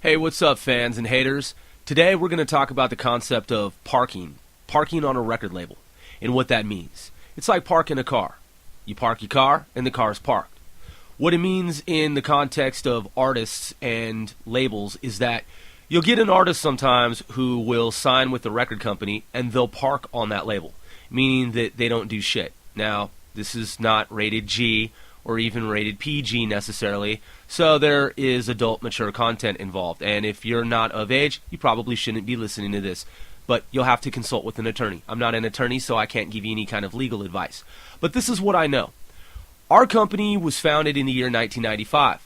Hey, what's up, fans and haters? Today we're going to talk about the concept of parking on a record label, and what that means. It's like parking a car. You park your car, and the car is parked. What it means in the context of artists and labels is that you'll get an artist sometimes who will sign with the record company, and they'll park on that label, meaning that they don't do shit. Now, this is not rated G or even rated PG necessarily, so there is adult mature content involved, and if you're not of age, you probably shouldn't be listening to this, but you'll have to consult with an attorney. I'm not an attorney, so I can't give you any kind of legal advice, but this is what I know. Our company was founded in the year 1995,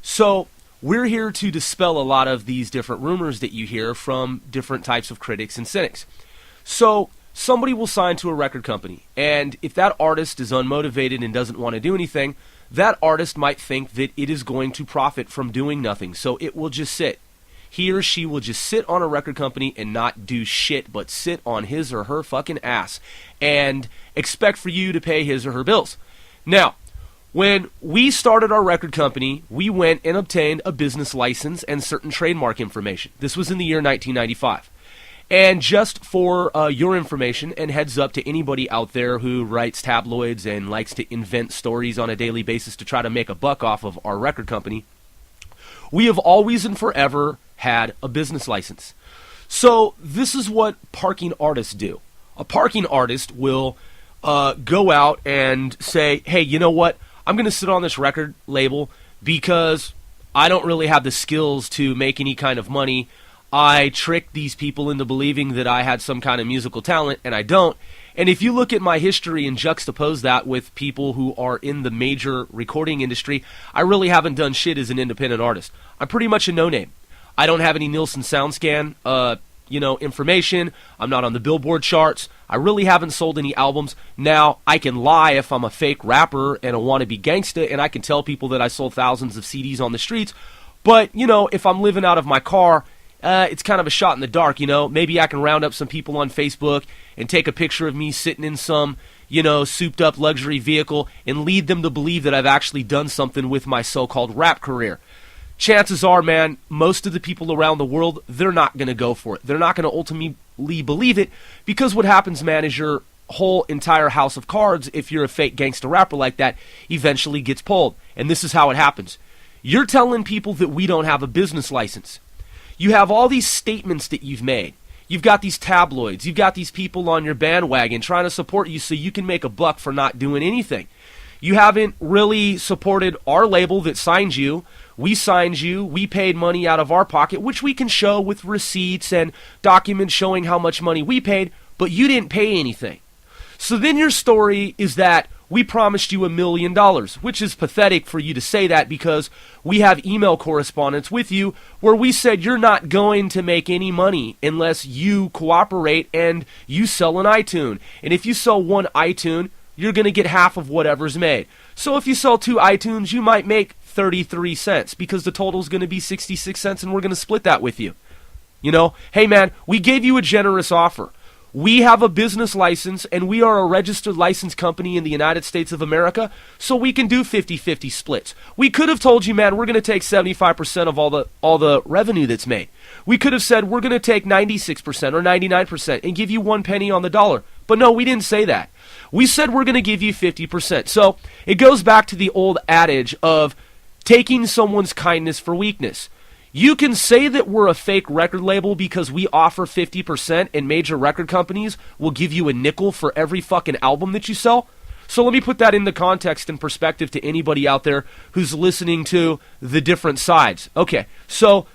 so we're here to dispel a lot of these different rumors that you hear from different types of critics and cynics. So somebody will sign to a record company, and if that artist is unmotivated and doesn't want to do anything, that artist might think that it is going to profit from doing nothing, so it will just sit. He or she will just sit on a record company and not do shit, but sit on his or her fucking ass and expect for you to pay his or her bills. Now, when we started our record company, we went and obtained a business license and certain trademark information. This was in the year 1995. And just for your information and heads up to anybody out there who writes tabloids and likes to invent stories on a daily basis to try to make a buck off of our record company, we have always and forever had a business license. So this is what parking artists do. A parking artist will go out and say, hey, you know what? I'm going to sit on this record label because I don't really have the skills to make any kind of money. I tricked these people into believing that I had some kind of musical talent, and I don't. And if you look at my history and juxtapose that with people who are in the major recording industry, I really haven't done shit as an independent artist. I'm pretty much a no-name. I don't have any Nielsen SoundScan, information. I'm not on the Billboard charts. I really haven't sold any albums. Now, I can lie if I'm a fake rapper and a wannabe gangsta, and I can tell people that I sold thousands of CDs on the streets. But, if I'm living out of my car, it's kind of a shot in the dark, Maybe I can round up some people on Facebook and take a picture of me sitting in some, souped up luxury vehicle and lead them to believe that I've actually done something with my so-called rap career. Chances are, man, most of the people around the world, they're not going to go for it. They're not going to ultimately believe it, because what happens, man, is your whole entire house of cards, if you're a fake gangster rapper like that, eventually gets pulled. And this is how it happens. You're telling people that we don't have a business license. You have all these statements that you've made. You've got these tabloids. You've got these people on your bandwagon trying to support you so you can make a buck for not doing anything. You haven't really supported our label that signed you. We signed you. We paid money out of our pocket, which we can show with receipts and documents showing how much money we paid, but you didn't pay anything. So then your story is that we promised you $1 million, which is pathetic for you to say that, because we have email correspondence with you where we said you're not going to make any money unless you cooperate and you sell an iTunes. And if you sell one iTunes, you're going to get half of whatever's made. So if you sell 2 iTunes, you might make 33 cents because the total is going to be 66 cents, and we're going to split that with you. Hey man, we gave you a generous offer. We have a business license, and we are a registered licensed company in the United States of America, so we can do 50-50 splits. We could have told you, man, we're going to take 75% of all the revenue that's made. We could have said we're going to take 96% or 99% and give you 1 penny on the dollar. But no, we didn't say that. We said we're going to give you 50%. So it goes back to the old adage of taking someone's kindness for weakness. You can say that we're a fake record label because we offer 50% and major record companies will give you a nickel for every fucking album that you sell. So let me put that into context and perspective to anybody out there who's listening to the different sides. Okay, so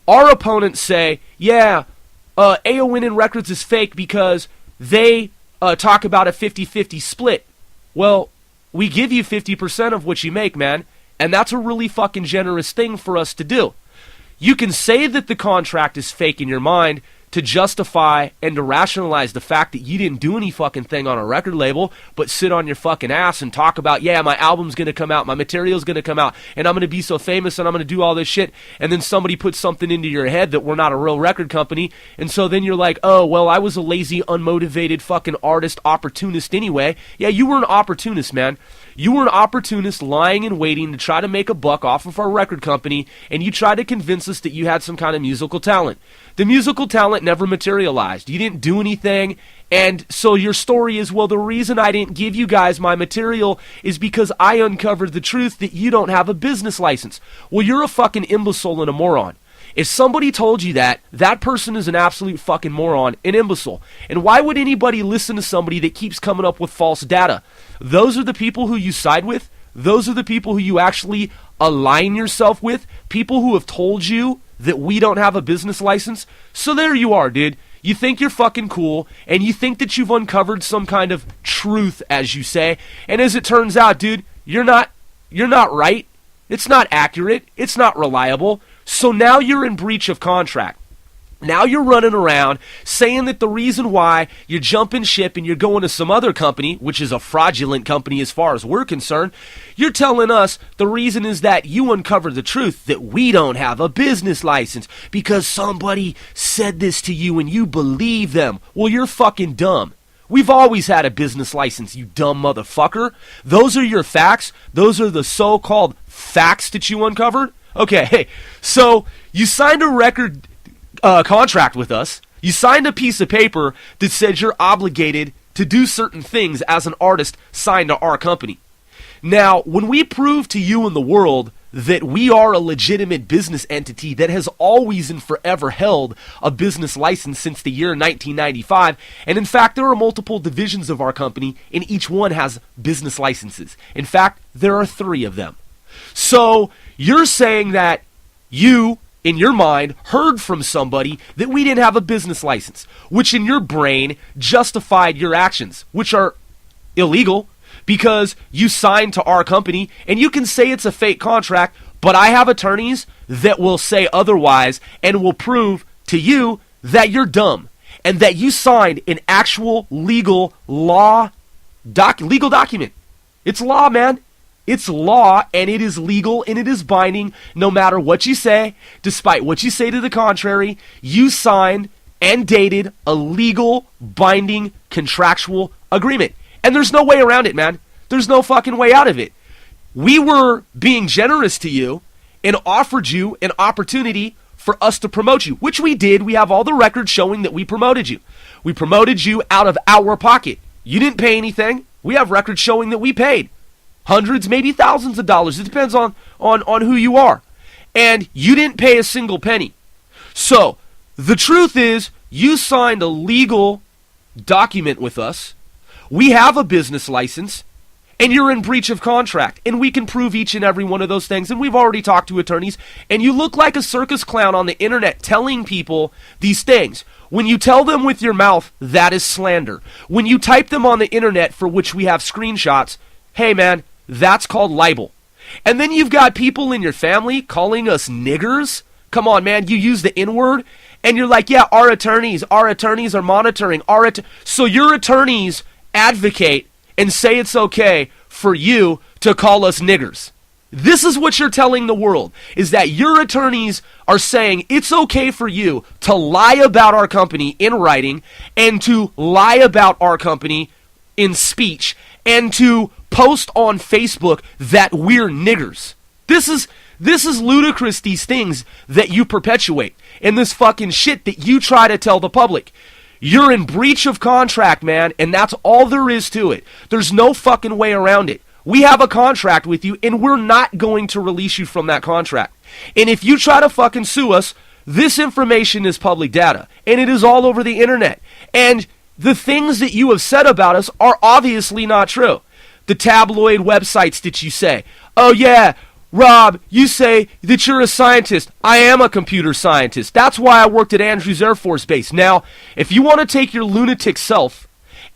our opponents say, AONN Records is fake because they talk about a 50-50 split. Well, we give you 50% of what you make, man, and that's a really fucking generous thing for us to do. You can say that the contract is fake in your mind to justify and to rationalize the fact that you didn't do any fucking thing on a record label, but sit on your fucking ass and talk about, my album's going to come out, my material's going to come out, and I'm going to be so famous and I'm going to do all this shit, and then somebody puts something into your head that we're not a real record company, and so then you're like, oh, well, I was a lazy, unmotivated fucking artist opportunist anyway. Yeah, you were an opportunist, man. You were an opportunist lying in waiting to try to make a buck off of our record company, and you tried to convince us that you had some kind of musical talent. The musical talent never materialized. You didn't do anything, and so your story is, well, the reason I didn't give you guys my material is because I uncovered the truth that you don't have a business license. Well, you're a fucking imbecile and a moron. If somebody told you that, that person is an absolute fucking moron, an imbecile. And why would anybody listen to somebody that keeps coming up with false data? Those are the people who you side with. Those are the people who you actually align yourself with. People who have told you that we don't have a business license. So there you are, dude. You think you're fucking cool, and you think that you've uncovered some kind of truth, as you say. And as it turns out, dude, you're not right. It's not accurate. It's not reliable. So now you're in breach of contract. Now you're running around saying that the reason why you're jumping ship and you're going to some other company, which is a fraudulent company as far as we're concerned, you're telling us the reason is that you uncovered the truth that we don't have a business license because somebody said this to you and you believe them. Well, you're fucking dumb. We've always had a business license, you dumb motherfucker. Those are your facts. Those are the so-called facts that you uncovered. Okay, hey, so you signed a record contract with us. You signed a piece of paper that said you're obligated to do certain things as an artist signed to our company. Now, when we prove to you and the world that we are a legitimate business entity that has always and forever held a business license since the year 1995, and in fact, there are multiple divisions of our company, and each one has business licenses. In fact, there are 3 of them. So, you're saying that you, in your mind, heard from somebody that we didn't have a business license, which in your brain justified your actions, which are illegal because you signed to our company, and you can say it's a fake contract, but I have attorneys that will say otherwise and will prove to you that you're dumb and that you signed an actual legal document. It's law, man. It's law, and it is legal, and it is binding, no matter what you say. Despite what you say to the contrary, you signed and dated a legal, binding, contractual agreement. And there's no way around it, man. There's no fucking way out of it. We were being generous to you and offered you an opportunity for us to promote you, which we did. We have all the records showing that we promoted you. We promoted you out of our pocket. You didn't pay anything. We have records showing that we paid. Hundreds, maybe thousands of dollars. It depends on who you are. And you didn't pay a single penny. So, the truth is, you signed a legal document with us. We have a business license. And you're in breach of contract. And we can prove each and every one of those things. And we've already talked to attorneys. And you look like a circus clown on the internet telling people these things. When you tell them with your mouth, that is slander. When you type them on the internet, for which we have screenshots, hey man, that's called libel. And then you've got people in your family calling us niggers. Come on, man, you use the N-word, and you're like, yeah, our attorneys are monitoring. So your attorneys advocate and say it's okay for you to call us niggers. This is what you're telling the world, is that your attorneys are saying it's okay for you to lie about our company in writing and to lie about our company in speech and to post on Facebook that we're niggers. This is ludicrous, these things that you perpetuate and this fucking shit that you try to tell the public. You're in breach of contract, man, and that's all there is to it. There's no fucking way around it. We have a contract with you, and we're not going to release you from that contract. And if you try to fucking sue us, this information is public data, and it is all over the internet. And the things that you have said about us are obviously not true. The tabloid websites that you say, oh yeah, Rob, you say that you're a scientist. I am a computer scientist. That's why I worked at Andrews Air Force Base. Now, if you want to take your lunatic self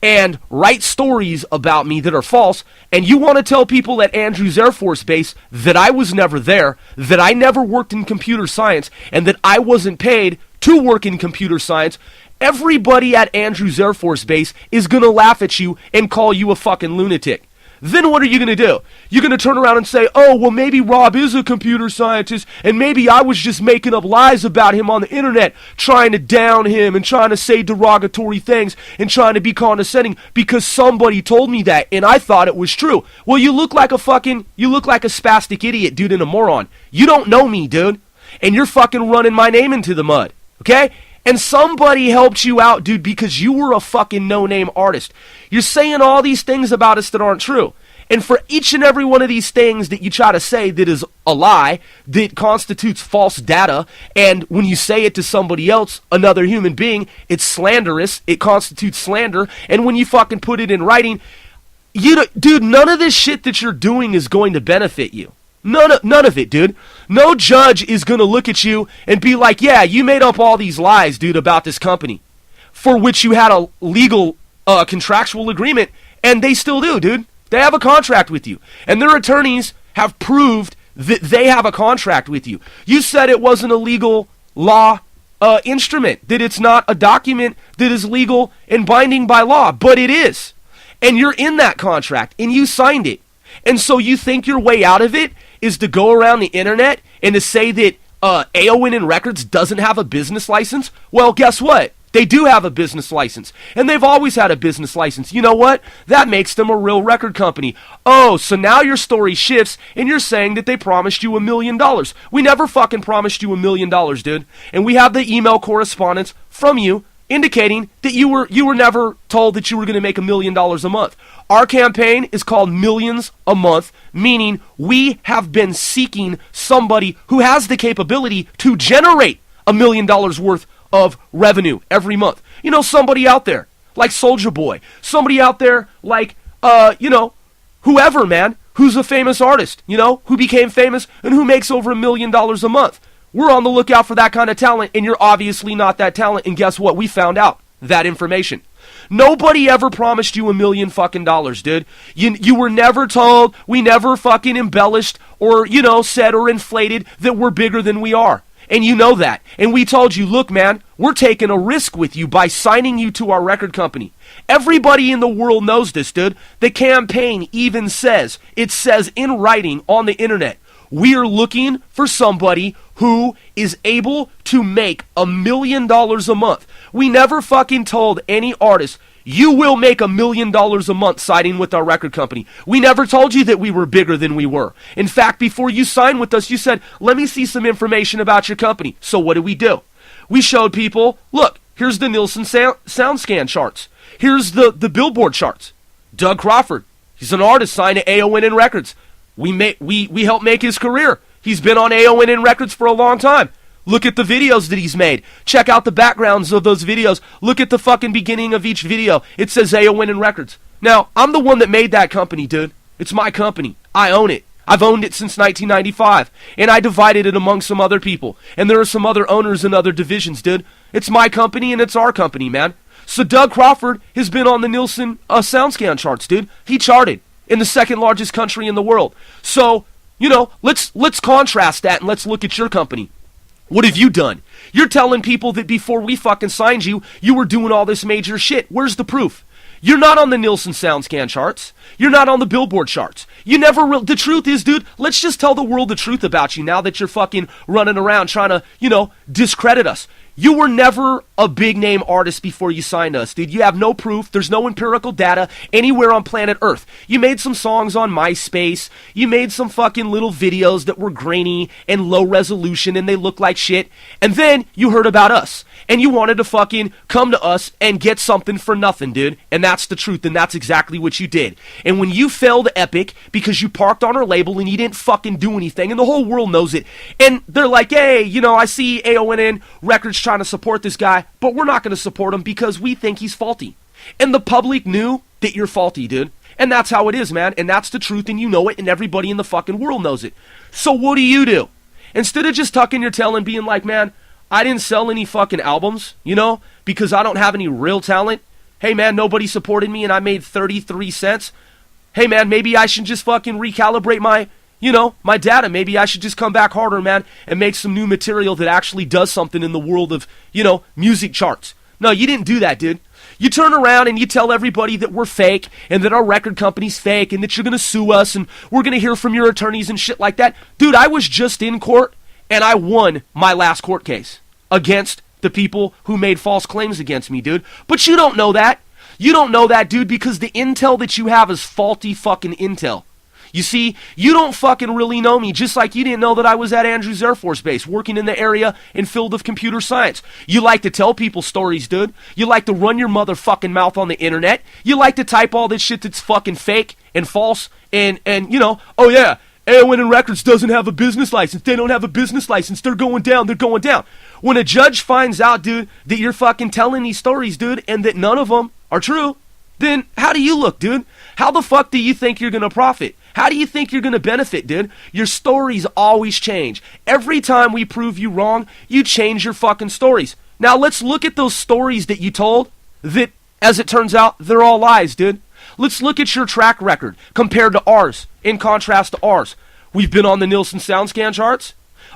and write stories about me that are false, and you want to tell people at Andrews Air Force Base that I was never there, that I never worked in computer science, and that I wasn't paid to work in computer science, everybody at Andrews Air Force Base is going to laugh at you and call you a fucking lunatic. Then what are you going to do? You're going to turn around and say, oh, well, maybe Rob is a computer scientist, and maybe I was just making up lies about him on the internet, trying to down him and trying to say derogatory things and trying to be condescending because somebody told me that, and I thought it was true. Well, you look like a spastic idiot, dude, and a moron. You don't know me, dude, and you're fucking running my name into the mud, okay? And somebody helped you out, dude, because you were a fucking no-name artist. You're saying all these things about us that aren't true. And for each and every one of these things that you try to say that is a lie, that constitutes false data, and when you say it to somebody else, another human being, it's slanderous, it constitutes slander, and when you fucking put it in writing, dude, none of this shit that you're doing is going to benefit you. None of it, dude. No judge is going to look at you and be like, yeah, you made up all these lies, dude, about this company, for which you had a legal contractual agreement, and they still do, dude. They have a contract with you, and their attorneys have proved that they have a contract with you. You said it wasn't a legal law instrument, that it's not a document that is legal and binding by law, but it is. And you're in that contract, and you signed it. And so you think your way out of it is to go around the internet and to say that AONN Records doesn't have a business license? Well, guess what? They do have a business license, and they've always had a business license. You know what? That makes them a real record company. Oh, so now your story shifts, and you're saying that they promised you $1 million. We never fucking promised you $1 million, dude. And we have the email correspondence from you indicating that you were never told that you were going to make $1 million a month. Our campaign is called Millions a Month, meaning we have been seeking somebody who has the capability to generate $1 million worth of revenue every month. You know, somebody out there like Soulja Boy, somebody out there like, whoever, man, who's a famous artist, who became famous and who makes over $1 million a month. We're on the lookout for that kind of talent, and you're obviously not that talent, and guess what? We found out that information. Nobody ever promised you $1 million fucking dollars, dude. You were never told, we never fucking embellished or, said or inflated that we're bigger than we are. And you know that. And we told you, look, man, we're taking a risk with you by signing you to our record company. Everybody in the world knows this, dude. The campaign even says, it says in writing on the internet, we are looking for somebody who is able to make $1 million a month. We never fucking told any artist, you will make $1 million a month signing with our record company. We never told you that we were bigger than we were. In fact, before you signed with us, you said, let me see some information about your company. So what did we do? We showed people, look, here's the Nielsen SoundScan charts. Here's the Billboard charts. Doug Crawford, he's an artist signed to AONN Records. We helped make his career. He's been on AONN Records for a long time. Look at the videos that he's made. Check out the backgrounds of those videos. Look at the fucking beginning of each video. It says AONN Records. Now, I'm the one that made that company, dude. It's my company. I own it. I've owned it since 1995. And I divided it among some other people. And there are some other owners in other divisions, dude. It's my company and it's our company, man. So Doug Crawford has been on the Nielsen SoundScan charts, dude. He charted in the second largest country in the world. So, let's contrast that and let's look at your company. What have you done? You're telling people that before we fucking signed you, you were doing all this major shit. Where's the proof? You're not on the Nielsen SoundScan charts. You're not on the Billboard charts. You never the truth is, dude, let's just tell the world the truth about you now that you're fucking running around trying to, discredit us. You were never a big name artist before you signed us, dude. You have no proof. There's no empirical data anywhere on planet Earth. You made some songs on MySpace. You made some fucking little videos that were grainy and low resolution and they look like shit. And then you heard about us. And you wanted to fucking come to us and get something for nothing, dude. And that's the truth, and that's exactly what you did. And when you failed Epic because you parked on our label and you didn't fucking do anything, and the whole world knows it, and they're like, hey, I see AONN Records trying to support this guy, but we're not going to support him because we think he's faulty. And the public knew that you're faulty, dude. And that's how it is, man. And that's the truth, and you know it, and everybody in the fucking world knows it. So what do? Instead of just tucking your tail and being like, man, I didn't sell any fucking albums, because I don't have any real talent. Hey, man, nobody supported me and I made 33 cents. Hey, man, maybe I should just fucking recalibrate my data. Maybe I should just come back harder, man, and make some new material that actually does something in the world of, music charts. No, you didn't do that, dude. You turn around and you tell everybody that we're fake and that our record company's fake and that you're going to sue us and we're going to hear from your attorneys and shit like that. Dude, I was just in court and I won my last court case against the people who made false claims against me, dude. But you don't know that. You don't know that, dude, because the intel that you have is faulty fucking intel. You see, you don't fucking really know me, just like you didn't know that I was at Andrews Air Force Base, working in the area and field of computer science. You like to tell people stories, dude. You like to run your motherfucking mouth on the internet. You like to type all this shit that's fucking fake and false and you know, oh yeah, AONN Records doesn't have a business license. They don't have a business license. They're going down. They're going down. When a judge finds out, dude, that you're fucking telling these stories, dude, and that none of them are true, then how do you look, dude? How the fuck do you think you're going to profit? How do you think you're going to benefit, dude? Your stories always change. Every time we prove you wrong, you change your fucking stories. Now let's look at those stories that you told that, as it turns out, they're all lies, dude. Let's look at your track record compared to ours, in contrast to ours. We've been on the Nielsen SoundScan charts.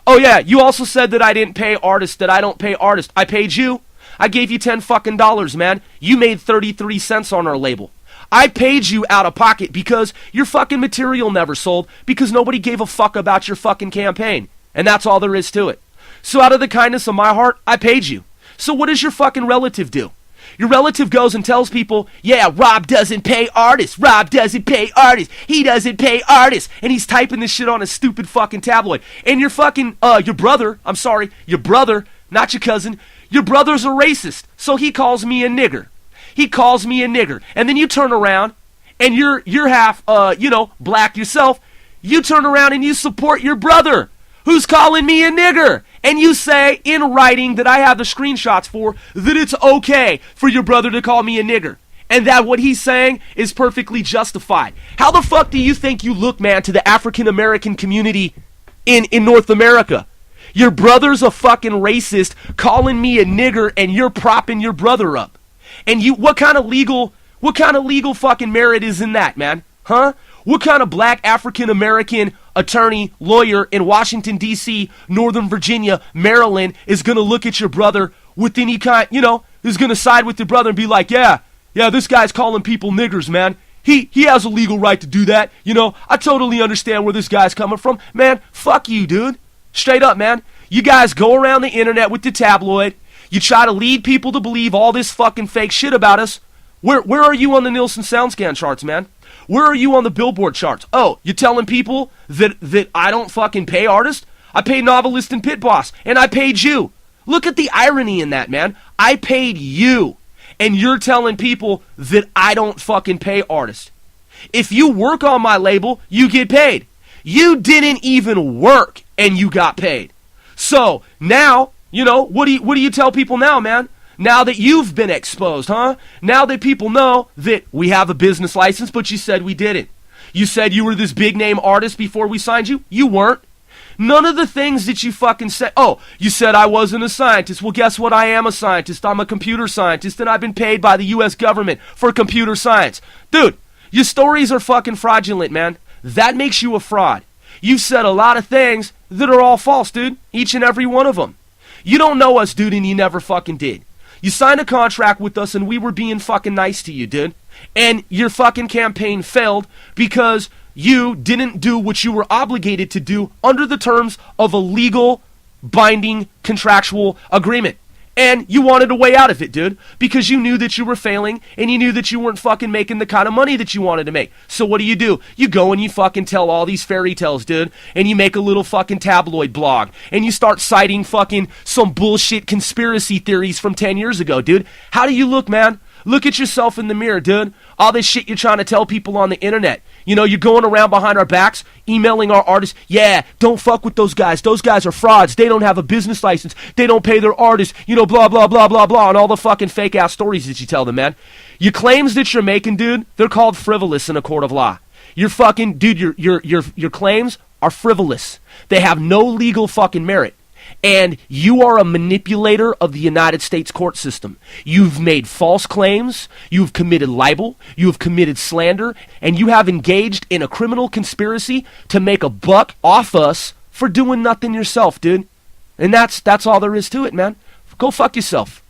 Oh yeah, you also said that I didn't pay artists, that I don't pay artists. I paid you. I gave you $10 fucking dollars, man. You made 33 cents on our label. I paid you out of pocket because your fucking material never sold because nobody gave a fuck about your fucking campaign. And that's all there is to it. So out of the kindness of my heart, I paid you. So what does your fucking relative do? Your relative goes and tells people, yeah, Rob doesn't pay artists. Rob doesn't pay artists. He doesn't pay artists. And he's typing this shit on a stupid fucking tabloid. And your fucking, your brother, not your cousin, your brother's a racist. So he calls me a nigger. He calls me a nigger. And then you turn around and you're half, black yourself. You turn around and you support your brother who's calling me a nigger. And you say in writing that I have the screenshots for that it's okay for your brother to call me a nigger. And that what he's saying is perfectly justified. How the fuck do you think you look, man, to the African American community in North America? Your brother's a fucking racist calling me a nigger and you're propping your brother up. And you, what kind of legal fucking merit is in that, man? Huh? What kind of black African American attorney, lawyer in Washington, D.C., Northern Virginia, Maryland is going to look at your brother with any kind, is going to side with your brother and be like, yeah, this guy's calling people niggers, man. He has a legal right to do that. I totally understand where this guy's coming from. Man, fuck you, dude. Straight up, man. You guys go around the internet with the tabloid. You try to lead people to believe all this fucking fake shit about us. Where are you on the Nielsen SoundScan charts, man? Where are you on the Billboard charts? Oh, you're telling people that I don't fucking pay artists? I paid Novelist and Pit Boss, and I paid you. Look at the irony in that, man. I paid you, and you're telling people that I don't fucking pay artists. If you work on my label, you get paid. You didn't even work, and you got paid. So, now, what do you tell people now, man? Now that you've been exposed, huh? Now that people know that we have a business license, but you said we didn't. You said you were this big name artist before we signed you. You weren't. None of the things that you fucking said. Oh, you said I wasn't a scientist. Well, guess what? I am a scientist. I'm a computer scientist, and I've been paid by the U.S. government for computer science. Dude, your stories are fucking fraudulent, man. That makes you a fraud. You've said a lot of things that are all false, dude. Each and every one of them. You don't know us, dude, and you never fucking did. You signed a contract with us and we were being fucking nice to you, dude. And your fucking campaign failed because you didn't do what you were obligated to do under the terms of a legal, binding, contractual agreement. And you wanted a way out of it, dude, because you knew that you were failing and you knew that you weren't fucking making the kind of money that you wanted to make. So what do? You go and you fucking tell all these fairy tales, dude, and you make a little fucking tabloid blog and you start citing fucking some bullshit conspiracy theories from 10 years ago, dude. How do you look, man? Look at yourself in the mirror, dude. All this shit you're trying to tell people on the internet. You're going around behind our backs, emailing our artists. Yeah, don't fuck with those guys. Those guys are frauds. They don't have a business license. They don't pay their artists. Blah, blah, blah, blah, blah, and all the fucking fake-ass stories that you tell them, man. Your claims that you're making, dude, they're called frivolous in a court of law. Your fucking, dude, your claims are frivolous. They have no legal fucking merit. And you are a manipulator of the United States court system. You've made false claims, you've committed libel, you have committed slander, and you have engaged in a criminal conspiracy to make a buck off us for doing nothing yourself, dude. And that's all there is to it, man. Go fuck yourself.